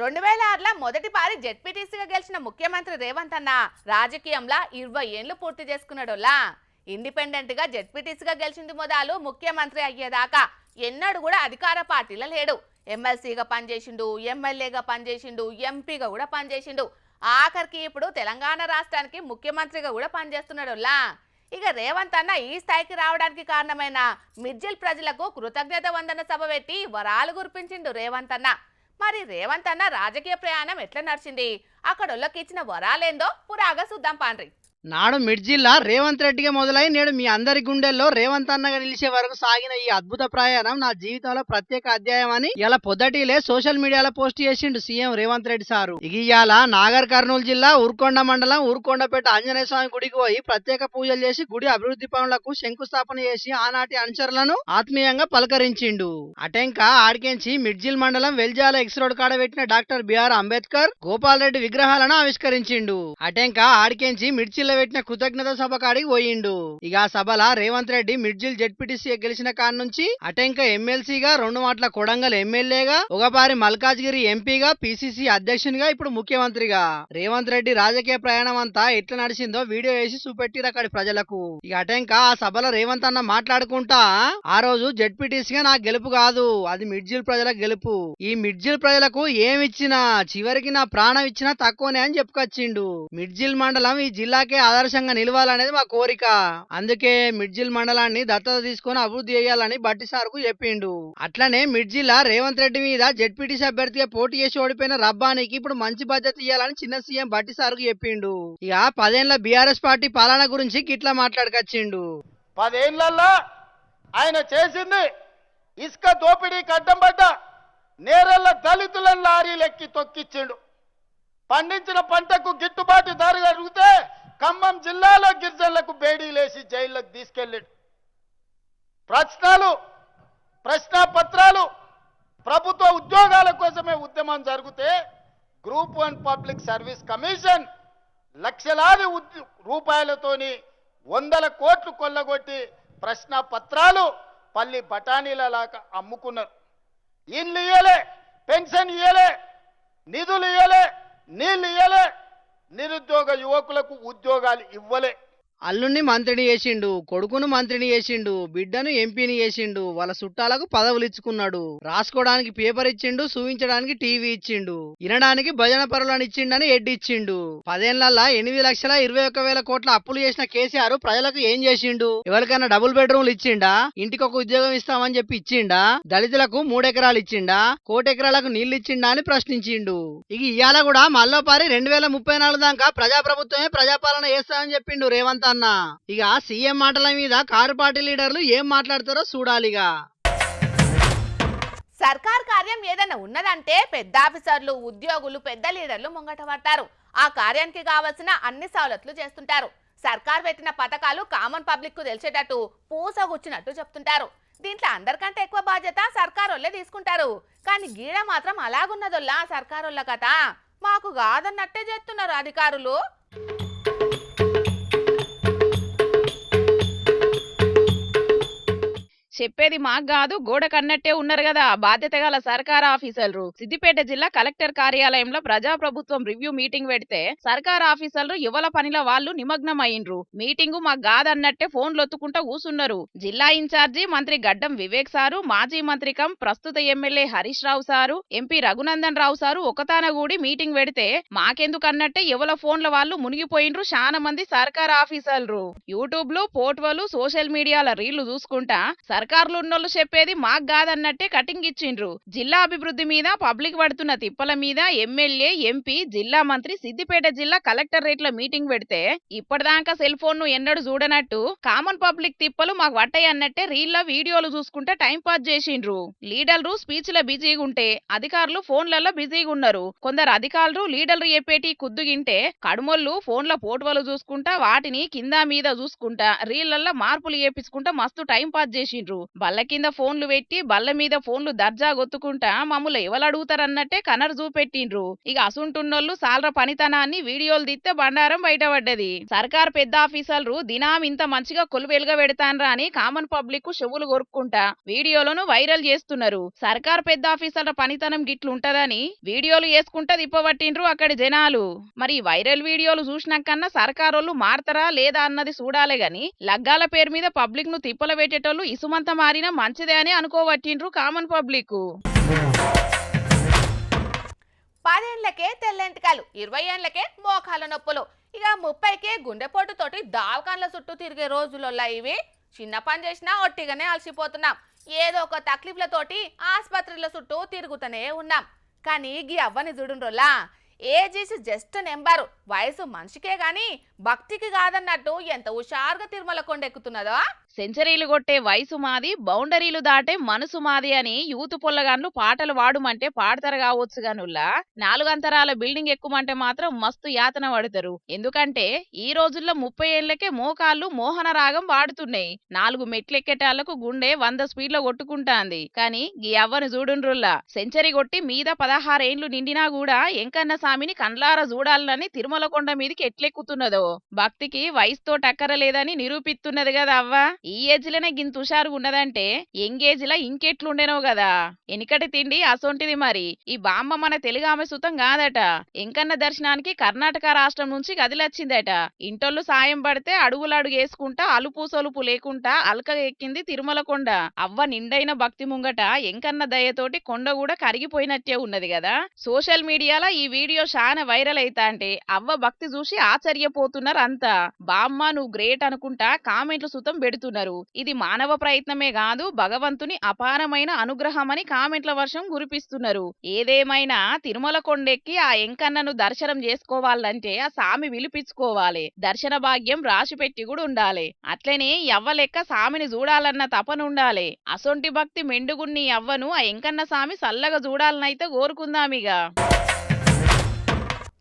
2006లో మొదటిసారి జెడ్పీటీసీగా గెలిచిన ముఖ్యమంత్రి రేవంత్ అన్న రాజకీయంలో 20 ఏళ్లు పూర్తి చేసుకున్నాడోలా. ఇండిపెండెంట్ గా జెడ్పీటీసీగా గెలిచింది మొదలు ముఖ్యమంత్రి అయ్యేదాకా ఎన్నడూ కూడా అధికార పార్టీలో లేడు. ఎమ్మెల్సీగా పనిచేసిండు, ఎమ్మెల్యేగా పనిచేసిండు, ఎంపీగా కూడా పనిచేసిండు. ఆఖరికి ఇప్పుడు తెలంగాణ రాష్ట్రానికి ముఖ్యమంత్రిగా కూడా పనిచేస్తున్నాడోలా. ఇక రేవంత్ అన్న ఈ స్థాయికి రావడానికి కారణమైన మిర్జిల్ ప్రజలకు కృతజ్ఞత వందన సభ పెట్టి వరాలు కురిపించిండు రేవంత్ అన్న. మరి రేవంత్ అన్న రాజకీయ ప్రయాణం ఎట్లా నడిచింది, అక్కడోళ్ళకి ఇచ్చిన వరాలేందో పురాగా చూద్దాం పాండ్రి. నాడు మిర్జిల్లా రేవంత్ రెడ్డిగా మొదలై నేడు మీ అందరి గుండెల్లో రేవంత్ అన్నగా నిలిచే వరకు సాగిన ఈ అద్భుత ప్రయాణం నా జీవితంలో ప్రత్యేక అధ్యాయం అని ఇలా పొద్దటిలే సోషల్ మీడియాలో పోస్ట్ చేసిండు సీఎం రేవంత్ రెడ్డి సారు. ఇవాళ నాగర్ కర్నూలు జిల్లా ఊరుకొండ మండలం ఊరుకొండపేట ఆంజనేయ స్వామి గుడికి పోయి ప్రత్యేక పూజలు చేసి గుడి అభివృద్ధి పనులకు శంకుస్థాపన చేసి ఆనాటి అనుచరులను ఆత్మీయంగా పలకరించిండు. అటెంక ఆడికెంచి మిర్జిల్ మండలం వెల్జాల ఎక్స్ రోడ్ కాడ పెట్టిన డాక్టర్ బిఆర్ అంబేద్కర్, గోపాల్ రెడ్డి విగ్రహాలను ఆవిష్కరించిండు. అటెంక ఆడికెంచి మిర్చిల్ పెట్టిన కృతజ్ఞత సభ కాడికి పోయిండు. ఇక ఆ సభల రేవంత్ రెడ్డి మిర్జిల్ జెడ్పీటీసీ గెలిచిన కాడ నుంచి అటెంక ఎమ్మెల్సీగా, 2 మాటల కొడంగల్ ఎమ్మెల్యేగా, ఒకపారి మల్కాజ్గిరి ఎంపీగా, పిసిసి అధ్యక్షునిగా, ఇప్పుడు ముఖ్యమంత్రిగా రేవంత్ రెడ్డి రాజకీయ ప్రయాణం అంతా ఎట్లా నడిచిందో వీడియో వేసి చూపెట్టిరు అక్కడి ప్రజలకు. ఇక అటెంక ఆ సభలో రేవంత్ అన్న మాట్లాడుకుంటా, ఆ రోజు జెడ్పీటీసీగా నా గెలుపు కాదు, అది మిర్జిల్ ప్రజల గెలుపు. ఈ మిర్జిల్ ప్రజలకు ఏమిచ్చినా చివరికి నా ప్రాణం ఇచ్చినా తక్కువనే అని చెప్పుకొచ్చిండు. మిర్జిల్ మండలం ఈ జిల్లాకే ఆదర్శంగా నిలవాలనేది మా కోరిక. అందుకే మిర్జిల్ మండలాన్ని దత్తత తీసుకొని అభివృద్ధి చేయాలని బట్టి సార్కు చెప్పిండు. అట్లనే మిర్జిల్ రేవంత్ రెడ్డి మీద జెడ్పీటీసీ అభ్యర్థిగా పోటీ చేసి ఓడిపోయిన రబ్బానికి ఇప్పుడు మంచి బాధ్యత ఇవ్వాలని చిన్న సీఎం బట్టి సార్కు చెప్పిండు. ఇక 10 ఏళ్ల బీఆర్ఎస్ పార్టీ పాలన గురించి గిట్లా మాట్లాడుకొచ్చిండు. 10 ఏళ్లలో ఆయన చేసింది ఇసుక దోపిడీకి అడ్డం పడ్డ నేరెళ్ల దళితులను లారీలెక్కి తొక్కిచ్చిండు. పండించిన పంటకు గిట్టుబాటు ధర అడిగితే ఖమ్మం జిల్లాలో గిరిజనులకు బేడీలేసి జైళ్లకు తీసుకెళ్ళాడు. ప్రశ్నాపత్రాలు ప్రభుత్వ ఉద్యోగాల కోసమే ఉద్యమం జరిగితే గ్రూప్ 1 పబ్లిక్ సర్వీస్ కమిషన్ లక్షలాది రూపాయలతోని 100 కోట్లు కొల్లగొట్టి ప్రశ్నాపత్రాలు పల్లి బఠానీలలాగా అమ్ముకున్నారు. ఇండ్లు ఇయ్యలే, పెన్షన్ ఇయ్యలే, నిధులు ఇయ్యలే, నీళ్లు ఇయ్యలే, నిరుద్యోగ యువకులకు ఉద్యోగాలు ఇవ్వలే. అల్లుని మంత్రిని చేసిండు, కొడుకును మంత్రిని చేసిండు, బిడ్డను ఎంపీని చేసిండు, వాళ్ళ చుట్టాలకు పదవులు ఇచ్చుకున్నాడు. రాసుకోవడానికి పేపర్ ఇచ్చిండు, చూపించడానికి టీవీ ఇచ్చిండు, వినడానికి భజన పరులను ఇచ్చిండని ఎడ్డి ఇచ్చిండు. 10 ఏళ్లలో 8,21,000 కోట్ల అప్పులు చేసిన కేసీఆర్ ప్రజలకు ఏం చేసిండు? ఎవరికైనా డబుల్ బెడ్రూమ్లు ఇచ్చిండా? ఇంటికి ఒక ఉద్యోగం ఇస్తామని చెప్పి ఇచ్చిండా? దళితులకు 3 ఎకరాలు ఇచ్చిండా? 1 ఎకరాలకు నీళ్లు ఇచ్చిండా అని ప్రశ్నించిండు. ఇక ఇవాళ కూడా మల్లోపారి 2034 దాకా ప్రజాప్రభుత్వమే ప్రజాపాలన చేస్తామని చెప్పిండు రేవంత్ అన్న. ఇక సీఎం మాటల మీద కారు పార్టీ లీడర్లు ఏం మాట్లాడతారో చూడాలిగా. సర్కార్ కార్యం ఏదైనా ఉన్నదంటే పెద్ద ఆఫీసర్లు, ఉద్యోగులు, పెద్ద లీడర్లు ముంగట పడతారు. ఆ కార్యానికి కావాల్సిన అన్ని సవలతులు చేస్తుంటారు. సర్కార్ పెట్టిన పథకాలు కామన్ పబ్లిక్ కు తెలిసేటట్టు పూసగుచ్చినట్టు చెప్తుంటారు. దీంట్లో అందరికంటే ఎక్కువ బాధ్యత సర్కారోళ్ళే తీసుకుంటారు. కానీ గీడ మాత్రం అలాగున్నదొల్లా సర్కారోళ్ళ కథ. మాకు కాదన్నట్టే చేస్తున్నారు అధికారులు. చెప్పేది మాకు కాదు, గోడ కన్నట్టే ఉన్నారు కదా బాధ్యత గల సర్కార్ ఆఫీసర్లు. సిద్దిపేట జిల్లా కలెక్టర్ కార్యాలయంలో ప్రజాప్రభుత్వం రివ్యూ మీటింగ్ పెడితే సర్కార్ ఆఫీసర్లు యువల పనిలో వాళ్ళు నిమగ్నం అయ్యిండ్రు. మీటింగు మాకు కాదన్నట్టే ఫోన్లు ఒత్తుకుంటా కూసున్నారు. జిల్లా ఇన్ఛార్జి మంత్రి గడ్డం వివేక్ సారు, మాజీ మంత్రి కం ప్రస్తుత MLA Harish Rao sir, MP Raghunandan Rao sir ఒకతానగూడి meeting పెడితే మాకెందుకన్నట్టే యువల ఫోన్ల వాళ్ళు మునిగిపోయిండ్రు చాలా మంది సర్కార్ ఆఫీసర్లు. యూట్యూబ్ లో, పోర్టల్, సోషల్ మీడియాల రీళ్లు చూసుకుంటా సర్కార్లు ఉన్నోళ్ళు చెప్పేది మాకు కాదన్నట్టే కటింగ్ ఇచ్చిండ్రు. జిల్లా అభివృద్ధి మీద, పబ్లిక్ పడుతున్న తిప్పల మీద ఎమ్మెల్యే, ఎంపీ, జిల్లా మంత్రి సిద్దిపేట జిల్లా కలెక్టరేట్ల మీటింగ్ పెడితే ఇప్పటిదాకా సెల్ ఫోన్ ను ఎన్నడూ చూడనట్టు కామన్ పబ్లిక్ తిప్పలు మాకు వట్టాయి అన్నట్టే రీళ్ల వీడియోలు చూసుకుంటే టైం పాస్ చేసిండ్రు. లీడర్లు స్పీచ్ ల బిజీగా ఉంటే అధికారులు ఫోన్లలో బిజీగా ఉన్నారు. కొందరు అధికారులు లీడర్లు చెప్పేటి కుద్దుగింటే కడుమొళ్ళు ఫోన్ల పోటువలు చూసుకుంటా వాటిని కింద మీద చూసుకుంటా రీళ్లలో మార్పులు చేపించుకుంటా మస్తు టైం పాస్ చేసిండ్రు. బల్ల కింద ఫోన్లు పెట్టి బల్ల మీద ఫోన్లు దర్జా గొత్తుకుంటా మమ్మల్ని ఎవరు అడుగుతారన్నట్టే కనర్ చూపెట్టిండ్రు. ఇక అసుంటున్నోళ్ళు సాల్ర పనితనాన్ని వీడియోలు తీస్తే బండారం బయటపడ్డది. సర్కార్ పెద్ద ఆఫీసర్లు దినాం ఇంత మంచిగా కొలువెలుగా పెడతాన్రా అని కామన్ పబ్లిక్ చెవులు కొరుక్కుంటా వీడియోలను వైరల్ చేస్తున్నారు. సర్కార్ పెద్ద ఆఫీసర్ల పనితనం గిట్లుంటదని వీడియోలు వేసుకుంటా తిప్పబట్టిండ్రు అక్కడి జనాలు. మరి వైరల్ వీడియోలు చూసినాకన్నా సర్కారోళ్ళు మారతారా లేదా అన్నది చూడాలే గాని లగ్గాల పేరు మీద పబ్లిక్ ను తిప్పల పెట్టేటోళ్ళు ఇసుమంత మారినా మంచిదే అని అనుకోవట్టిండ్రు కామన్ పబ్లిక్. 10 ఏళ్లకే తెల్లెంటికాలు, 20 ఏళ్లకే మోకాల నొప్పులు, ఇక 30కే గుండెపోటుతోటి దావకాన్ల చుట్టూ తిరిగే రోజులలో ఇవి. చిన్న పని చేసినా ఒట్టిగానే అలసిపోతున్నాం. ఏదో ఒక తక్లీఫ్లతోటి ఆసుపత్రుల చుట్టూ తిరుగుతూనే ఉన్నాం. కానీ గీ అవ్వని చూడుండ్రోలా, ఏజ్ ఇస్ జస్ట్ నెంబర్, వయసు మనిషికే గాని భక్తికి కాదన్నట్టు ఎంత హుషారుగా తిరుమల కొండెక్కుతున్నదో. సెంచరీలు కొట్టే వయసు మాది, బౌండరీలు దాటే మనసు మాది అని యూత్ పొల్లగాన్లు పాటలు వాడుమంటే పాడతారు కావచ్చు గానుల్లా 4 అంతరాల బిల్డింగ్ ఎక్కుమంటే మాత్రం మస్తు యాతన పడతారు. ఎందుకంటే ఈ రోజుల్లో 30 ఏళ్లకే మోకాళ్ళు మోహన రాగం వాడుతున్నాయి. 4 మెట్లు ఎక్కేటాళ్లకు గుండె 100 స్పీడ్లో కొట్టుకుంటాంది. కానీ ఈ అవ్వను చూడుండ్రుల్లా, సెంచరీ కొట్టి మీద 16 ఏండ్లు నిండినా కూడా ఎంకన్న సామిని కండ్లారా చూడాలని తిరుమల కొండ మీదకి ఎట్లెక్కుతున్నదో. భక్తికి వయసుతో టక్కరలేదని నిరూపిస్తున్నది కదా అవ్వ. ఈ ఏజ్లనే గింత హుషారుగా ఉన్నదంటే ఎంగేజ్ లా ఇంకెట్లుండేనో కదా. ఎనికటి తిండి అసొంటిది. మరి ఈ బామ్మ మన తెలుగు ఆమె సుతం కాదట. ఎంకన్న దర్శనానికి కర్ణాటక రాష్ట్రం నుంచి కదిలొచ్చిందట. ఇంటోళ్ళు సాయం పడితే అడుగులడుగు వేసుకుంటా అలుపు సొలుపు లేకుండా అల్కగా ఎక్కింది తిరుమల కొండ. అవ్వ నిండైన భక్తి ముంగట ఎంకన్న దయతోటి కొండ కూడా కరిగిపోయినట్టే ఉన్నది కదా. సోషల్ మీడియాలో ఈ వీడియో చాలా వైరల్ అయితా అంటే అవ్వ భక్తి చూసి ఆశ్చర్యపోతున్నారు అంతా. బామ్మ నువ్వు గ్రేట్ అనుకుంటా కామెంట్లు సుతం పెడుతున్నారు. ఇది మానవ ప్రయత్నమే కాదు, భగవంతుని అపారమైన అనుగ్రహమని కామెంట్ల వర్షం కురిపిస్తున్నారు. ఏదేమైనా తిరుమల కొండెక్కి ఆ ఎంకన్నను దర్శనం చేసుకోవాలంటే ఆ సామి విలిపించుకోవాలి. దర్శన భాగ్యం రాసిపెట్టి కూడా ఉండాలి. అట్లనే ఎవ్వ లెక్క సామిని చూడాలన్న తపనుండాలి. అసొంటి భక్తి మెండుగున్ని అవ్వను ఆ ఎంకన్న సామి సల్లగా చూడాలనైతే కోరుకుందామిగా.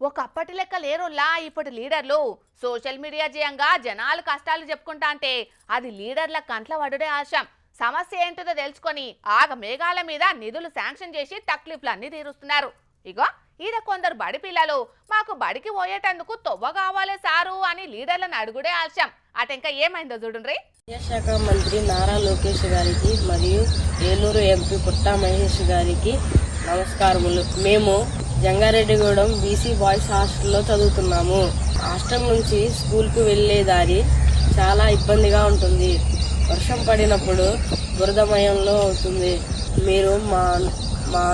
ఒకప్పటి లెక్క లేరులా ఇప్పుడు లీడర్లు. సోషల్ మీడియా జయంగా జనాలు కష్టాలు చెప్పుకుంటా అంటే అది లీడర్ల కంట్ల పడుడే ఆశం. సమస్య ఏంటిదో తెలుసుకొని ఆగ మేఘాల మీద నిధులు శాంక్షన్ చేసి తక్లీఫ్లన్నీ తీరుస్తున్నారు. ఇగో ఈడ కొందరు బడి పిల్లలు మాకు బడికి పోయేటందుకు తొవ్వ కావాలే సారు అని లీడర్లను అడుగుడే ఆశం. అటెంకా ఏమైందో చూడండి. విద్యాశాఖ మంత్రి నారా లోకేష్ గారికి మరియు ఏలూరు ఎంపీ పుట్టా మహేష్ గారికి నమస్కారములు. మేము జంగారెడ్డిగూడెం బీసీ బాయ్స్ హాస్టల్లో చదువుతున్నాము. హాస్టల్ నుంచి స్కూల్కు వెళ్లే దారి చాలా ఇబ్బందిగా ఉంటుంది. వర్షం పడినప్పుడు బురదమయంలో అవుతుంది. మీరు మా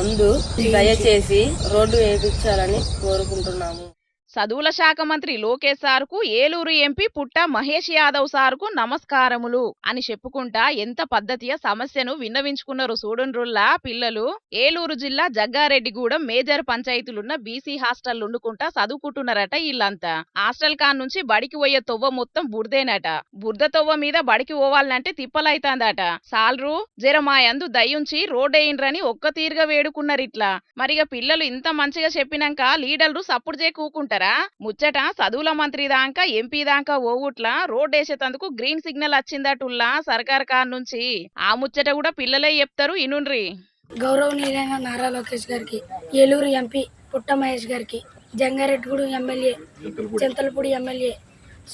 అందు దయచేసి రోడ్డు వేయించాలని కోరుకుంటున్నాము. చదువుల శాఖ మంత్రి లోకేష్ సార్కు ఏలూరు ఎంపీ పుట్ట మహేష్ యాదవ్ సార్కు నమస్కారములు అని చెప్పుకుంటా ఎంత పద్ధతిగా సమస్యను విన్నవించుకున్నారు చూడుండ్రుల్లా పిల్లలు. ఏలూరు జిల్లా జగ్గారెడ్డిగూడెం మేజర్ పంచాయతీలున్న బీసీ హాస్టల్ ఉండుకుంటా చదువుకుంటున్నారట. వీళ్ళంతా హాస్టల్ కాన్ నుంచి బడికి పోయే తొవ్వ మొత్తం బురదేనట. బురద తొవ్వ మీద బడికి పోవాలంటే తిప్పలైతాందట. సాల్రు జర మా యందు దయ్యుంచి రోడ్డేయిండ్రని ఒక్క తీరుగా వేడుకున్నారు ఇట్లా. మరిగా పిల్లలు ఇంత మంచిగా చెప్పినాక లీడర్లు సప్పుడు చే కూకుంటారా? ముచ్చట చదువుల మంత్రి దాకా ఎంపీ దాకా ఓగుట్లా రోడ్డేసేతందుకు గ్రీన్ సిగ్నల్ వచ్చిందటుల్లా సర్కార్ కార్ నుంచి. ఆ ముచ్చట కూడా పిల్లలే చెప్తారు ఇనుండ్రి. గౌరవనీయులైన నారా లోకేష్ గారికి, ఏలూరు ఎంపీ పుట్ట మహేష్ గారికి, జంగారెడ్డిగూడెం ఎమ్మెల్యే చింతలపూడి ఎమ్మెల్యే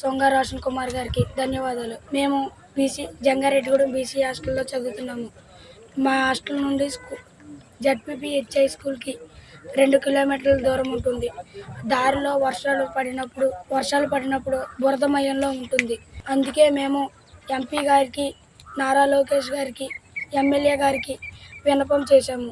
సొంగ రోషన్ కుమార్ గారికి ధన్యవాదాలు. మేము జంగారెడ్డిగూడెం బీసీ హాస్టల్లో చదువుతున్నాము. మా హాస్టల్ నుండి జడ్పీపీహెచ్ఐ స్కూల్కి 2 కిలోమీటర్ల దూరం ఉంటుంది. దారిలో వర్షాలు పడినప్పుడు బురదమయంలో ఉంటుంది. అందుకే మేము ఎంపీ గారికి, నారా లోకేష్ గారికి, ఎమ్మెల్యే గారికి విన్నపం చేశాము.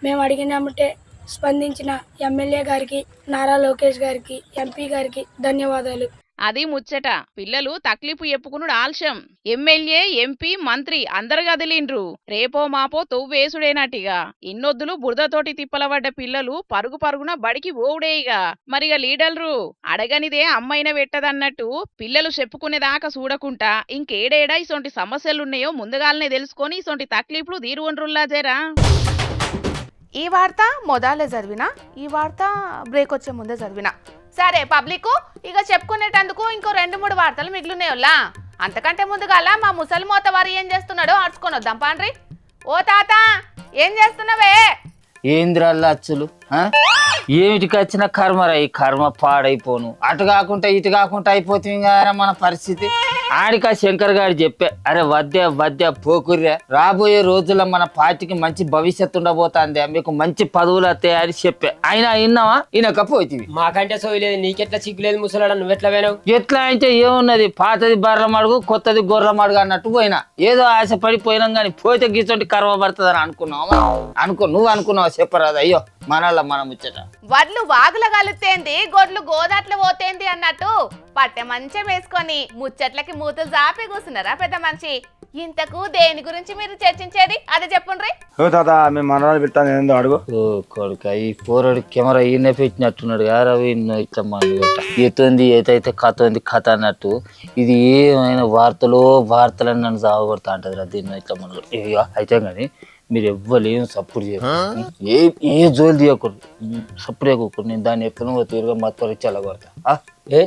మేము అడిగినామంటే స్పందించిన ఎమ్మెల్యే గారికి, నారా లోకేష్ గారికి, ఎంపీ గారికి ధన్యవాదాలు. అది ముచ్చట. పిల్లలు తక్లీపు చెప్పుకునుడు ఆల్శం. ఎమ్మెల్యే ఎంపీ మంత్రి అందరు కదిలిండ్రు. రేపో మాపో తొవ్వేసుడేనటిగా. ఇన్నొద్దులు బురదతోటి తిప్పలబడ్డ పిల్లలు పరుగు పరుగున బడికి ఓవుడేయిగా. మరిగా లీడర్లు అడగనిదే అమ్మైన పెట్టదన్నట్టు పిల్లలు చెప్పుకునేదాకా చూడకుంటా ఇంకేడేడా ఇసొంటి సమస్యలున్నాయో ముందుగాలనే తెలుసుకొని ఇసొంటి తక్లీఫ్లు తీరువన్రుల్లా జరా. ఈ వార్త మొదలే చదివినా, ఈ వార్త బ్రేక్ వచ్చే ముందే చదివినా. సరే పబ్లిక్ ఇక చెప్పుకునేటందుకు ఇంకో 2-3 వార్తలు మిగిలినాయోలా. అంతకంటే ముందుగాల మా ముసలి మోత వారు ఏం చేస్తున్నాడో అర్చుకొని వద్దాం పాండ్రి. ఓ తాత ఏం చేస్తున్నావే? ఏంద్రల్లా అచ్చులు ఏమిటికి వచ్చిన కర్మరా, ఈ కర్మ పాడైపోను. అటు కాకుండా ఇటు కాకుండా అయిపోతుంది కదా మన పరిస్థితి. ఆడికా శంకర్ గారు చెప్పే, అరే వద్దే పోకుర్రే, రాబోయే రోజుల్లో మన పార్టీకి మంచి భవిష్యత్తు ఉండబోతుంది, మీకు మంచి పదవులు వస్తాయి అని చెప్పే. అయినా విన్నావా? వినకపోతుంది. మాకంటే సోయలేదు, నీకెట్లా సిగ్గులేదు ముసలాడ, నువ్వెట్లా పోయినావు? ఎట్లా అంటే ఏమున్నది, పాతది బర్ర మడుగు కొత్తది గొర్రె మడుగు అన్నట్టు పోయినా. ఏదో ఆశపడిపోయినాం కానీ పోతే గీచోటి కర్మ పడుతుందని అనుకున్నావా? నువ్వు అనుకున్నావా? చెప్పరాదు. అయ్యో మనల్లా మనం ముచ్చట. వడ్లు వాగుల కలుతేంది, గొడ్లు గోదాట్ల పోతేంది అన్నట్టు పట్టె మంచం వేసుకొని ముచ్చట్లకి మూతులు జాపి కూర్చున్నారా పెద్ద మనిషి? ఇంతకు దేని గురించి మీరు చర్చించేది అది చెప్పుండ్రి. ఓ తాత మేము మనవాళ్ళు పెడతాను ఏందో అడుగు. ఓ కొడుక, ఈ పోరాడు కెమెరా ఈయన పెట్టినట్టున్నాడు కదా, ఇట్లా మన ఎత్తుంది ఏదైతే కథ ఉంది కథ అన్నట్టు. ఇది ఏమైనా వార్తలని నన్ను సాగొడతా అంటది రా దీన్ని ఇట్లా మన. అయితే కానీ మీరు ఎవ్వలేం సపోర్ట్ చేయరు, ఏ జోలు తీయకూడదు, సపోర్ట్ చేయకూడదు. నేను దాన్ని ఎప్పుడు తీరుగా మత్తరించి అలగొడతా.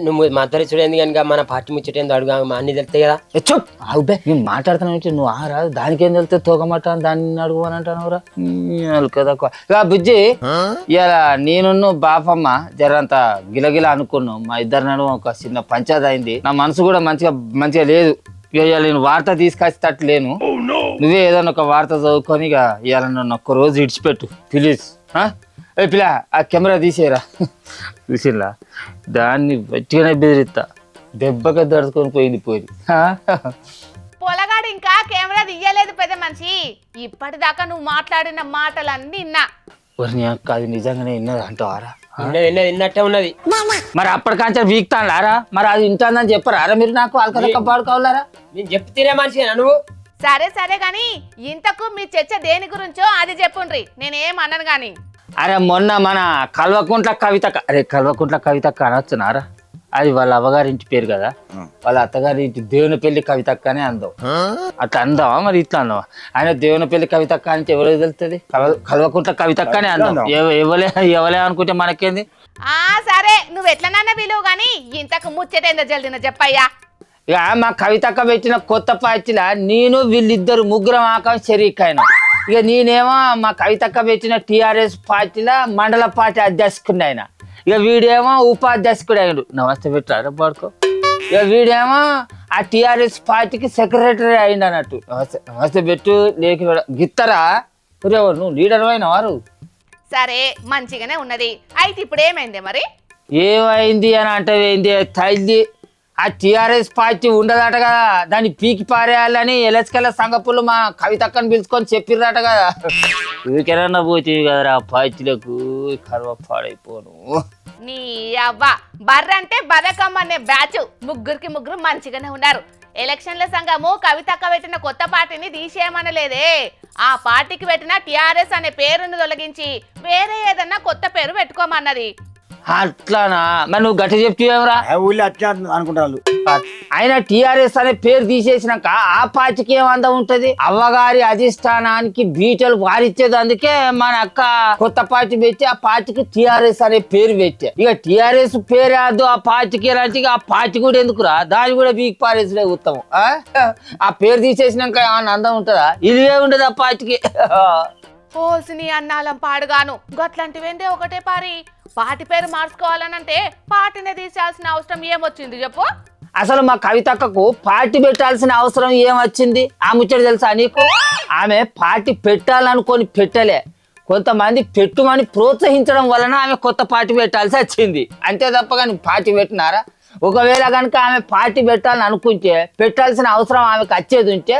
నువ్వు మద్దరిచుడు ఏంది కనుక మన పార్టీ ముచ్చట ఏందో అడుగు, మా అన్ని తెలుస్తాయి కదా. చెప్ అవుబే, నేను మాట్లాడుతున్నా నువ్వు రాదు, దానికేం వెళ్తే తోకమాట దాన్ని అడుగు అని అంటాను కదా. బుజ్జి, ఇలా నేను బాపమ్మ జరంత గిలగిల అనుకున్నాం. మా ఇద్దరు నడుము ఒక చిన్న పంచాయతీ అయింది. నా మనసు కూడా మంచిగా లేదు. ఇక నేను వార్త తీసుకొచ్చేటట్టు లేను. నువ్వే ఏదన్నా ఒక వార్త చదువుకొని ఇక ఇవాళ నన్ను ఒక్క రోజు ఇడిచిపెట్టు ప్లీజ్. పిల్ల ఆ కెమెరా తీసేయరా. చూసిరా, దాన్ని గట్టిగానే బెదిరిస్తా, దెబ్బగా దడుచుకొని పోయింది. పొలగాడు ఇంకా కెమెరా తీయలేదు పెద్ద మనిషి. ఇప్పటిదాకా నువ్వు మాట్లాడిన మాటలన్నీ విన్నా. అది నిజంగానే విన్నది అంటావారా? విన్నట్టే ఉన్నది. మరి అప్పటికాంచా వీక్తారా? మరి అది వింటానని చెప్పరా మీరు? నాకు అల్కలక్క పాడుకోవాలరా? నేను చెప్తేనే మనిషి నువ్వు. సరే గాని ఇంతకు మీ చర్చ దేని గురించో అది చెప్పుండ్రి, నేనేం అన్నాను గాని. అరే మొన్న మన కల్వకుంట్ల కవితక్క అనొచ్చునారా? అది వాళ్ళ అవ్వగారి ఇంటి పేరు కదా, వాళ్ళ అత్తగారి ఇంటి దేవునిపల్లి కవితక్క అని అందాం. అట్లా అందావా మరి ఇట్లా అందావా? ఆయన దేవునిపల్లి కవితక్క అంటే ఎవరికి తెలుస్తుంది? కల్వకుంట్ల కవితక్క అని అందాం. ఎవలే అనుకుంటే మనకేంది? సరే నువ్వు ఎట్లనన్నా విలువ గాని ఇంతకు ముచ్చటేందో జల్దిన చెప్పయ్యా. ఇక మా కవితక్క పెట్టిన కొత్త పార్టీలా నేను వీళ్ళిద్దరు ముగ్గురం ఆకం షరీకైనా. ఇక నేనేమో మా కవితక్క పెట్టిన టీఆర్ఎస్ పార్టీలో మండల పార్టీ అధ్యక్షుడు ఆయన. ఇక వీడేమో ఉపాధ్యక్షుడు అయ్యాడు. నమస్తే పెట్టారా పడుకో. ఇక వీడేమో ఆ టీఆర్ఎస్ పార్టీకి సెక్రటరీ అయిండు అన్నట్టు. నమస్తే పెట్టు లేక గిత్తరా నువ్వు లీడర్ అయిన వారు. సరే మంచిగానే ఉన్నది. అయితే ఇప్పుడు ఏమైంది మరి? ఏమైంది అని అంటే ఏంది తల్లి, ఆ టీఆర్ఎస్ పార్టీ ఉండదట కదా, దాన్ని పీకి పారేయాలని ఎలస్కెళ్ళ సంగపులు మా కవితక్కని పిలుచుకొని చెప్పిర్రట కదా. ఊరికెరన్నా పోతుంది కదరా పార్టీలకు, కర్వ పాడైపోను. నీ అవ్వ బర్రంటే బరకమ్మ అనే బ్యాచ్ ముగ్గురు మంచిగానే ఉన్నారు. ఎలక్షన్ల సంఘము కవితక్క పెట్టిన కొత్త పార్టీని తీసేయమనలేదే. ఆ పార్టీకి పెట్టిన టీఆర్ఎస్ అనే పేరును తొలగించి వేరే ఏదన్నా కొత్త పేరు పెట్టుకోమన్నది. అట్లానా? మరి నువ్వు గట్టి చెప్తావేమరా? ఊళ్ళో అట్లా అనుకుంటారు. ఆయన టీఆర్ఎస్ అనే పేరు తీసేసినాక ఆ పార్టీకి ఏమందం ఉంటది? అవ్వగారి అధిష్టానానికి బీటలు వారిచ్చేది. అందుకే మన అక్క కొత్త పార్టీ పెట్టి ఆ పార్టీకి టీఆర్ఎస్ అనే పేరు పెట్టా. ఇక టీఆర్ఎస్ పేరు అద్దు ఆ పార్టీకి ఎలాంటి, ఆ పార్టీ కూడా ఎందుకురా, దాన్ని కూడా బీక్ పారేసులే ఉత్తమం. ఆ పేరు తీసేసినాక ఏమన్నా అందం ఉంటుందా? ఇదివే ఉండదు ఆ పార్టీకి. పోసిని అన్నాలం పాడుగాను గట్లాంటివేందే ఒకటే పారి. పార్టీ పేరు మార్చుకోవాలనంటే పార్టీనే తీసేయాల్సిన అవసరం ఏమొచ్చింది చెప్పు? అసలు మా కవితక్కకు పార్టీ పెట్టాల్సిన అవసరం ఏమొచ్చింది? ఆ ముచ్చట తెలుసా నీకు? ఆమె పార్టీ పెట్టాలనుకొని పెట్టలే, కొంతమంది పెట్టుమని ప్రోత్సహించడం వలన ఆమె కొత్త పార్టీ పెట్టాల్సి వచ్చింది. అంతే తప్ప కానీ పార్టీ పెట్టినారా? ఒకవేళ కనుక ఆమె పార్టీ పెట్టాలని అనుకుంటే, పెట్టాల్సిన అవసరం ఆమెకు వచ్చేది ఉంటే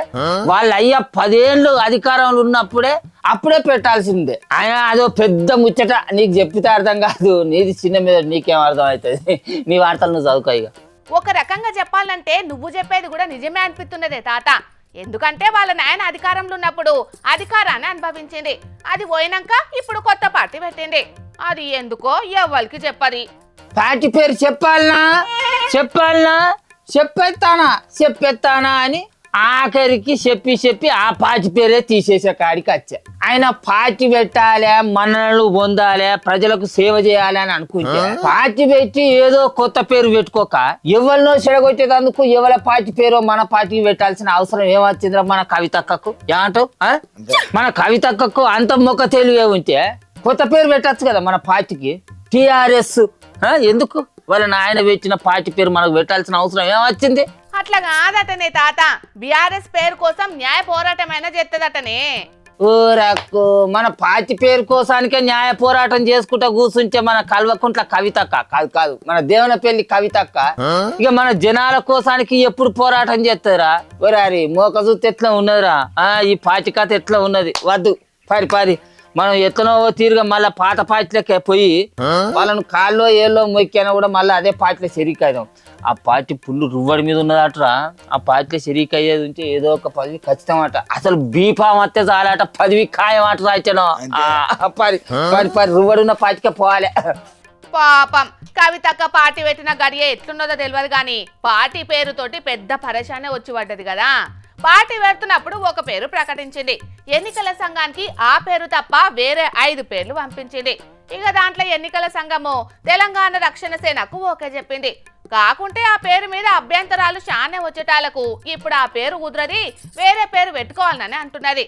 వాళ్ళ అయ్యా 10 ఏళ్ళు అధికారంలో ఉన్నప్పుడే అప్పుడే పెట్టాల్సిందే. ఆయన అదో పెద్ద ముచ్చట, నీకు చెప్పితే అర్థం కాదు. నీది చిన్న మీద నీకేం అర్థం అవుతుంది? నీ వార్తలు నువ్వు చదువుకో. ఇక ఒక రకంగా చెప్పాలంటే నువ్వు చెప్పేది కూడా నిజమే అనిపిస్తున్నదే తాత. ఎందుకంటే వాళ్ళ నాయన అధికారంలో ఉన్నప్పుడు అధికారాన్ని అనుభవించింది, అది పోయినాక ఇప్పుడు కొత్త పార్టీ పెట్టింది. అది ఎందుకో ఎవరికి చెప్పది. పార్టీ పేరు చెప్పేస్తానా అని ఆఖరికి చెప్పి ఆ పార్టీ పేరే తీసేసే కాడికి వచ్చా. ఆయన పార్టీ పెట్టాలి, మన్ననలు పొందాలి, ప్రజలకు సేవ చేయాలి అని అనుకుంటే పార్టీ పెట్టి ఏదో కొత్త పేరు పెట్టుకోక ఎవరినో చెడగొట్టేందుకు ఎవరి పార్టీ పేరో మన పార్టీకి పెట్టాల్సిన అవసరం ఏమొచ్చిందిరా మన కవితక్కకు? ఏమంటావు? మన కవితక్కకు అంత మొక్క తెలివే ఉంటే కొత్త పేరు పెట్టచ్చు కదా మన పార్టీకి. టిఆర్ఎస్ ఎందుకు వాళ్ళ నాయన పెట్టిన పార్టీ పేరు మనకు పెట్టాల్సిన అవసరం ఏమొచ్చింది? అట్లా కాదటనే తాత, బీఆర్ఎస్ పేరు కోసం న్యాయ పోరాటమైనా చేస్తుందటనే. ఊరకు మన పార్టీ పేరు కోసానికే న్యాయ పోరాటం చేసుకుంటా కూర్చుంటే మన కల్వకుంట్ల కవితక్క కాదు మన దేవునపల్లి కవితక్క ఇక మన జనాల కోసానికి ఎప్పుడు పోరాటం చేస్తారా? ఒరారి మోక చూస్తే ఎట్లా ఉన్నదిరా ఈ పార్టీ కథ ఎట్లా ఉన్నది? వద్దు పారి మనం ఎట్లనో తీరుగా మళ్ళీ పాత పార్టీలకే పోయి వాళ్ళను కాల్లో ఏళ్ళో మొక్కినా కూడా మళ్ళీ అదే పార్టీలో షరీకైదాం. ఆ పార్టీ పుల్లు రువ్వడి మీద ఉన్నదట్రా. ఆ పార్టీలో షరీక్ అయ్యేది ఉంటే ఏదో ఒక పదవి ఖచ్చితం అట. అసలు బీఫామ్ వస్తే చాలట, పదవి ఖాయం అట రాయచను. పరి రువ్వడున్న పార్టీకే పోవాలి. పాపం కవితక్క పార్టీ పెట్టిన గడియ ఎట్లున్నదో తెలియదు కానీ పార్టీ పేరుతోటి పెద్ద పరేషానే వచ్చి పడ్డది కదా. పార్టీ పెడుతున్నప్పుడు ఒక పేరు ప్రకటించింది, ఎన్నికల సంఘానికి ఆ పేరు తప్ప వేరే 5 పేర్లు పంపించింది. ఇక దాంట్లో ఎన్నికల సంఘము తెలంగాణ రక్షణ సేనకు ఓకే చెప్పింది. కాకుంటే ఆ పేరు మీద అభ్యంతరాలు చానే వచ్చేటాలకు ఇప్పుడు ఆ పేరు కుదరది, వేరే పేరు పెట్టుకోవాలని అంటున్నది.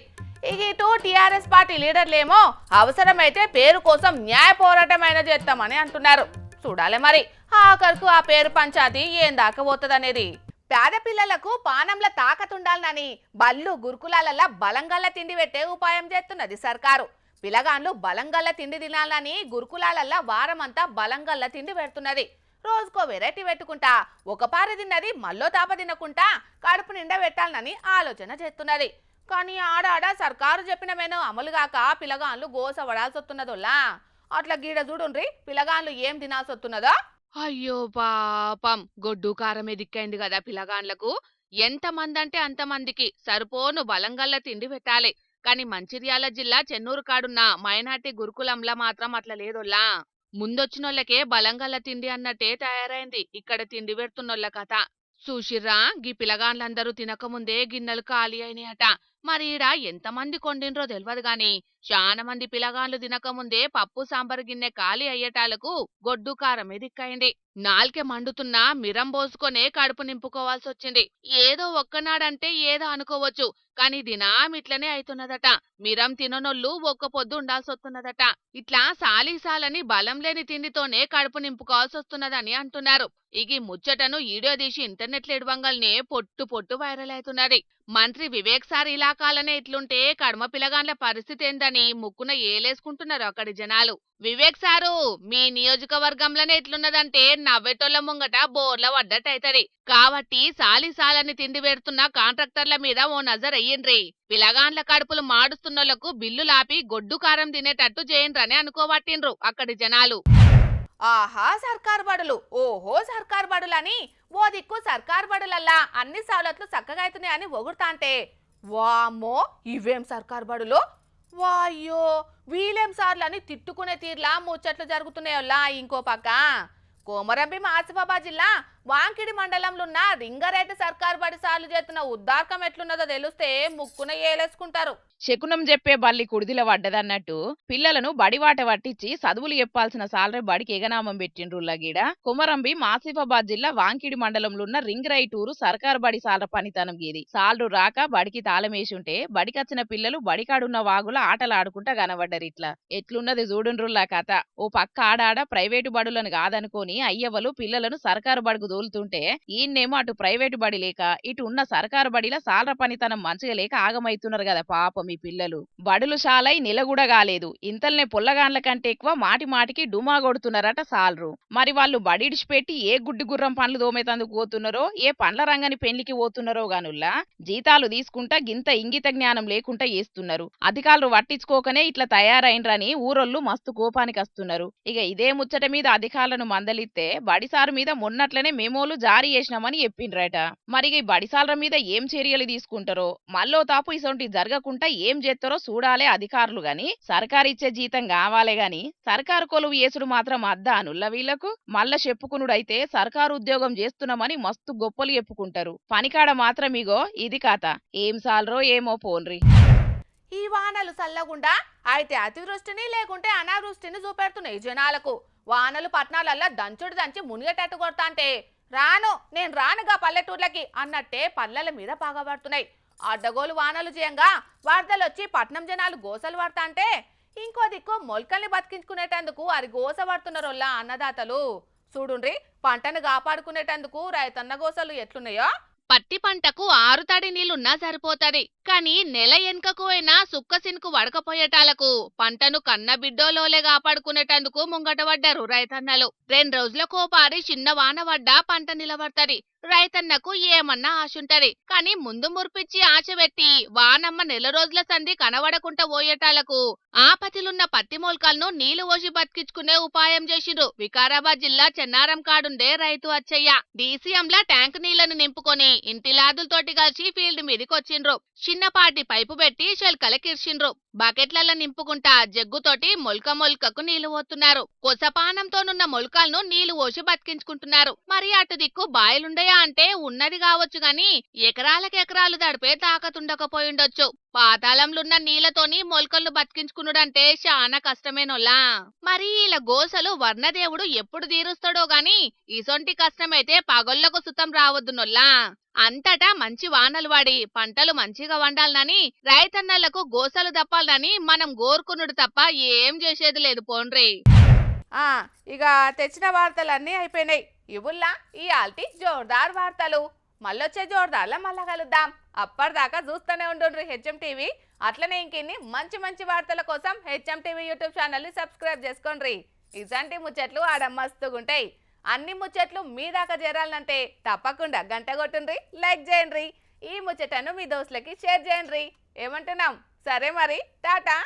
ఇక ఇటు టీఆర్ఎస్ పార్టీ లీడర్లేమో అవసరమైతే పేరు కోసం న్యాయ పోరాటమైనా చేస్తామని అంటున్నారు. చూడాలి మరి ఆఖరుకు ఆ పేరు పంచాయతీ ఏం దాకా పోతుందనేది. పేద పిల్లలకు పానంల తాకతుండాలని బళ్ళు గురుకులాలల్లా బలంగల్ల తిండి పెట్టే ఉపాయం చేస్తున్నది సర్కారు. పిల్లగాన్లు బలంగల్ల తిండి తినాలని గురుకులాలల్లా వారమంతా బలంగల్ల తిండి పెడుతున్నది. రోజుకో వెరైటీ పెట్టుకుంటా ఒక పారి తిన్నది మళ్ళో తాప తినకుంటా కడుపు నిండా పెట్టాలని ఆలోచన చేస్తున్నది. కానీ ఆడాడ సర్కారు చెప్పిన మెను అమలుగాక పిల్లగాన్లు గోస పడాల్సి వస్తున్నదోలా. అట్లా గీడ చూడుండ్రి పిల్లగాన్లు ఏం తినాల్సి వస్తున్నదో. అయ్యో పాపం, గొడ్డు కారమే దిక్కైంది కదా పిల్లగాన్లకు. ఎంతమంది అంటే అంతమందికి సరిపోను బలంగల్ల తిండి పెట్టాలి. కానీ మంచిర్యాల జిల్లా చెన్నూరు కాడున్న మైనార్టీ గురుకులంలా మాత్రం అట్లా లేదోల్లా. ముందొచ్చినోళ్ళకే బలంగల్ల తిండి అన్నట్టే తయారైంది ఇక్కడ తిండి పెడుతున్నోళ్ళ కథ. చూసిర్రా, గీ పిల్లగాన్లందరూ తినకముందే గిన్నెలు ఖాళీ అయినాయట. మరి ఈడ ఎంతమంది కొండిన్రో తెలియదు గాని చాలా మంది పిల్లగాన్లు తినకముందే పప్పు సాంబారు గిన్నె ఖాళీ అయ్యేటాలకు గొడ్డు కారమే దిక్కైంది. నాల్కే మండుతున్నా మిరం పోసుకొనే కడుపు నింపుకోవాల్సి వచ్చింది. ఏదో ఒక్కనాడంటే ఏదో అనుకోవచ్చు, కానీ దినాం ఇట్లనే అవుతున్నదట. మిరం తిననోళ్ళు ఒక్క పొద్దు ఉండాల్సి వస్తున్నదట. ఇట్లా సాలీసాలని బలం లేని తిండితోనే కడుపు నింపుకోవాల్సి వస్తున్నదని అంటున్నారు. ఇక ముచ్చటను వీడియో తీసి ఇంటర్నెట్ ఎడవంగల్నే పొట్టు వైరల్ అవుతున్నది. మంత్రి వివేక్ సార్ ఇలాకాలనే ఇట్లుంటే కడమ పిల్లగాన్ల పరిస్థితి ఏందని ముక్కున ఏలేసుకుంటున్నారు అక్కడి జనాలు. వివేక్ సారు, మీ నియోజకవర్గంలోనే ఇట్లున్నదంటే నవ్వేటోళ్ల ముంగట బోర్ల పడ్డట్టయితది. కాబట్టి సాలిసాలని తిండి పెడుతున్న కాంట్రాక్టర్ల మీద ఓ నజర్ అయ్యిండ్రి. పిల్లగాన్ల కడుపులు మాడుస్తున్నోళ్లకు బిల్లులాపి గొడ్డు కారం తినేటట్టు చేయండ్రని అనుకోబట్టిండ్రు అక్కడి జనాలు. ఆహా సర్కారు బడులు, ఓహో సర్కారు బడులని ఓ దిక్కు సర్కారు బడులల్లా అన్ని సవలతులు చక్కగా అవుతున్నాయని ఒగుడుతాంటే వామ్మో ఇవేం సర్కారు బడులు, వాయ్యో వీలేం సార్లని తిట్టుకునే తీర్లా ముచ్చట్లు జరుగుతున్నాయోల్లా. ఇంకో పక్క కోమరంభీం ఆసిఫాబాద్ జిల్లా వాంకిడి మండలంలో ఉన్న రింగారెడ్డి సర్కారు బడి సార్లు చేస్తున్న ఉద్దార్కం ఎట్లున్నదో తెలిస్తే ముక్కున ఏలేసుకుంటారు. శకునం చెప్పే బల్లి కుడిదిల పడ్డదన్నట్టు పిల్లలను బడివాట పట్టించి చదువులు చెప్పాల్సిన సాలరీ బడికి ఎగనామం పెట్టిండ్రుల్లగీడ. కొమరంభీం ఆసిఫాబాద్ జిల్లా వాంకిడి మండలంలో ఉన్న రింగరైటూరు సర్కారు బడి సాలర పనితనం గీది. సాలరు రాక బడికి తాళమేసుంటే బడికొచ్చిన పిల్లలు బడికాడున్న వాగుల ఆటలాడుకుంటా కనబడ్డరు. ఇట్లా ఎట్లున్నది చూడుండ్రుల్లా కథ. ఓ పక్క ఆడాడ ప్రైవేటు బడులను కాదనుకోని అయ్యవలు పిల్లలను సర్కారు బడుకు దోలుతుంటే ఈయన్నేమో అటు ప్రైవేటు బడి లేక ఇటు ఉన్న సర్కారు బడిలా సాలర పనితనం మంచిగా లేక ఆగమైతున్నారు కదా పాపం ఈ పిల్లలు. బడులు షాలై నిలగూడ కాలేదు, ఇంతల్నే పొల్లగాన్ల కంటే ఎక్కువ మాటి మాటికి డుమా కొడుతున్నారట సాలరు. మరి వాళ్ళు బడిడిచిపెట్టి ఏ గుడ్డి గుర్రం పండ్లు దోమేతందుకు పోతున్నారో ఏ పండ్ల రంగని పెళ్లికి పోతున్నారో గానుల్లా జీతాలు తీసుకుంటా గింత ఇంగిత జ్ఞానం లేకుండా చేస్తున్నారు. అధికారులు పట్టించుకోకనే ఇట్లా తయారైనరని ఊరోళ్ళు మస్తు కోపానికి వస్తున్నారు. ఇక ఇదే ముచ్చట మీద అధికారులను మందలిస్తే బడిసారు మీద మొన్నట్లనే మెమోలు జారీ చేసినామని చెప్పిండ్రట. మరి ఈ బడిసాలర మీద ఏం చర్యలు తీసుకుంటారో మల్లో తాపు ఇసొంటి జరగకుండా ఏం చేస్తారో చూడాలే అధికారులు గాని సర్కారు ఇచ్చే జీతం కావాలే గాని సర్కారు కొలువు యేసుడు మాత్రం అద్దా అనుల్ల వీళ్లకు మళ్ళా చెప్పుకునుడైతే సర్కారు ఉద్యోగం చేస్తున్నామని మస్తు గొప్పలు చెప్పుకుంటారు పనికాడ మాత్రం ఇగో ఇది కథ ఏం సాలరో ఏమో పోన్రి. ఈ వానలు చల్లగుండా అయితే అతివృష్టిని లేకుంటే అనావృష్టిని చూపెడుతున్నాయి జనాలకు. వానలు పట్నాలల్లా దంచుడు దంచి మునిగేటట్టు కొడతాంటే నేను రానుగా పల్లెటూర్లకి అన్నట్టే పల్లెల మీద పగబడుతున్నాయి. అడ్డగోలు వానలు చేయంగా వరదలొచ్చి పట్నం జనాలు గోసలు పడతాంటే ఇంకో దిక్కు మొలకల్ని బతికించుకునేటందుకు అది గోస పడుతున్నారోల్లా అన్నదాతలు. చూడుండ్రి పంటను కాపాడుకునేటందుకు రైతన్న గోసలు ఎట్లున్నాయో. పత్తి పంటకు 6 తడి నీళ్లున్నా సరిపోతది, కానీ నెల ఎన్కకు అయినా సుక్కసిన్కు వడకపోయేటాలకు పంటను కన్న బిడ్డోలోలే కాపాడుకునేటందుకు ముంగటపడ్డారు రైతన్నలు. 2 రోజులకో పారి చిన్న వాన పడ్డా పంట నిలబడతది. రైతన్నకు ఏమన్నా ఆశుంటది, కానీ ముందు మురిపిచ్చి ఆశ పెట్టి వానమ్మ నెల రోజుల సంధి కనబడకుండా పోయేటాలకు ఆపతిలున్న పత్తి మొలకలను నీళ్లు పోసి బతికించుకునే ఉపాయం చేసిండ్రు వికారాబాద్ జిల్లా చెన్నారం కాడుండే రైతు అచ్చయ్య. డీసీఎంలా ట్యాంక్ నీళ్లను నింపుకొని ఇంటి లాదులతోటి కలిసి ఫీల్డ్ మీదికొచ్చిండ్రు. చిన్నపాటి పైపు పెట్టి చెల్కలకిర్చిండ్రు. బకెట్లలో నింపుకుంటా జగ్గుతోటి మొల్కకు నీళ్లు పోతున్నారు. కొసపానంతోనున్న మొలకలను నీళ్లు పోసి బతికించుకుంటున్నారు. మరి అటు దిక్కు బాయలుండయా అంటే ఉన్నది కావచ్చు గాని ఎకరాలకెకరాలు తడిపే తాకతుండకపోయిండొచ్చు. పాతాళంలున్న నీళ్లతోని మొలకలను బతికించుకునుడంటే చాలా కష్టమేనోలా. మరి ఇలా గోసలు వర్ణదేవుడు ఎప్పుడు తీరుస్తాడో గాని ఇసొంటి కష్టమైతే పగొళ్లకు సుతం రావద్దునొల్లా. అంతటా మంచి వానలు పడి పంటలు మంచిగా వండాలని రైతన్నలకు గోసలు తప్పాలని మనం గోరుకునుడు తప్ప ఏం చేసేది లేదు పోన్రి. ఇక తెచ్చిన వార్తలన్నీ అయిపోయినాయి. ఇవుల్లా ఈ ఆల్టీ జోర్దార్ వార్తలు. మళ్ళొచ్చే జోర్దార్లో మళ్ళా కలుద్దాం. అప్పటిదాకా చూస్తూనే ఉండుండ్రి హెచ్ఎం టీవీ. అట్లనే ఇంకిన్ని మంచి మంచి వార్తల కోసం హెచ్ఎం టీవీ యూట్యూబ్ ఛానల్ని సబ్స్క్రైబ్ చేసుకోండి. ఇజంటి ముచ్చట్లు ఆడ మస్తుగుంటాయి. అన్ని ముచ్చట్లు మీ దాకా చేరాలంటే తప్పకుండా గంట కొట్టుండ్రి, లైక్ చేయండి. ఈ ముచ్చటను మీ దోస్తులకి షేర్ చేయండి. ఏమంటున్నాం? సరే మరి, టాటా.